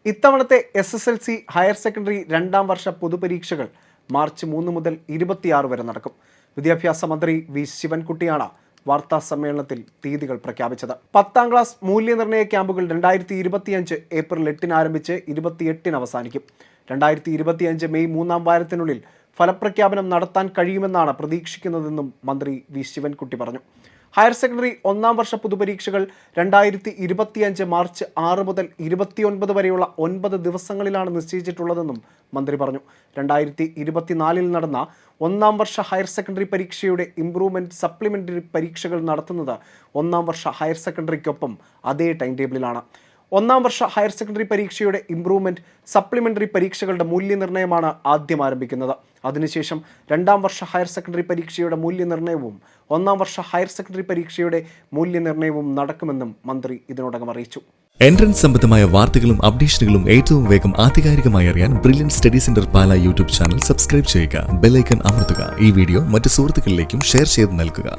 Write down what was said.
ഇത്തവണത്തെ SSLC higher secondary രണ്ടാം വർഷ പൊതുപരീക്ഷകൾ March 3 മുതൽ 26 വരെ നടക്കും. വിദ്യാഭ്യാസ മന്ത്രി വി ശിവൻകുട്ടിയാണ് വാർത്താ സമ്മേളനത്തിൽ തീയതികൾ പ്രഖ്യാപിച്ചത്. 10ാം ക്ലാസ് മൂല്യനിർണ്ണയ ക്യാമ്പുകൾ 2025 ഏപ്രിൽ 8 ആരംഭിച്ച് 28 അവസാനിക്കും. 2025 മെയ് 3 വാരത്തിനുള്ളിൽ ഫലപ്രഖ്യാപനം നടത്താൻ കഴിയുമെന്നാണ് പ്രതീക്ഷിക്കുന്നതെന്നും മന്ത്രി വി ശിവൻകുട്ടി പറഞ്ഞു. ഹയർ സെക്കൻഡറി ഒന്നാം വർഷ പൊതുപരീക്ഷകൾ 2025 മാർച്ച് 6 മുതൽ 29 വരെയുള്ള 9 ദിവസങ്ങളിലാണ് നിശ്ചയിച്ചിട്ടുള്ളതെന്നും മന്ത്രി പറഞ്ഞു. 2024 നടന്ന ഒന്നാം വർഷ ഹയർ സെക്കൻഡറി പരീക്ഷയുടെ ഇംപ്രൂവ്മെന്റ് സപ്ലിമെന്ററി പരീക്ഷകൾ നടത്തുന്നത് ഒന്നാം വർഷ ഹയർ സെക്കൻഡറിക്കൊപ്പം അതേ ടൈം ടേബിളിലാണ്. ഒന്നാം വർഷ ഹയർ സെക്കൻഡറി പരീക്ഷയുടെ ഇംപ്രൂവ്മെന്റ് സപ്ലിമെന്ററി പരീക്ഷകളുടെ മൂല്യനിർണ്ണയമാണ് ആദ്യം ആരംഭിക്കുന്നത്. അതിനുശേഷം രണ്ടാം വർഷ ഹയർ സെക്കൻഡറി പരീക്ഷയുടെ മൂല്യനിർണ്ണയവും ഒന്നാം വർഷ ഹയർ സെക്കൻഡറി പരീക്ഷയുടെ മൂല്യനിർണ്ണയവും നടക്കുമെന്നും മന്ത്രി ഇതിനോടകം അറിയിച്ചു. എൻട്രൻസ് സംബന്ധമായ വാർത്തകളും അപ്ഡേഷനുകളും ഏറ്റവും വേഗം ആധികാരികമായി അറിയാൻ ബ്രില്യൻറ്റ് സ്റ്റഡി സെന്റർ പാല യൂട്യൂബ് ചാനൽ സബ്സ്ക്രൈബ് ചെയ്യുക. ബെൽ ഐക്കൺ അമർത്തുക. ഈ വീഡിയോ മറ്റ് സുഹൃത്തുക്കളിലേക്കും ഷെയർ ചെയ്ത് നൽകുക.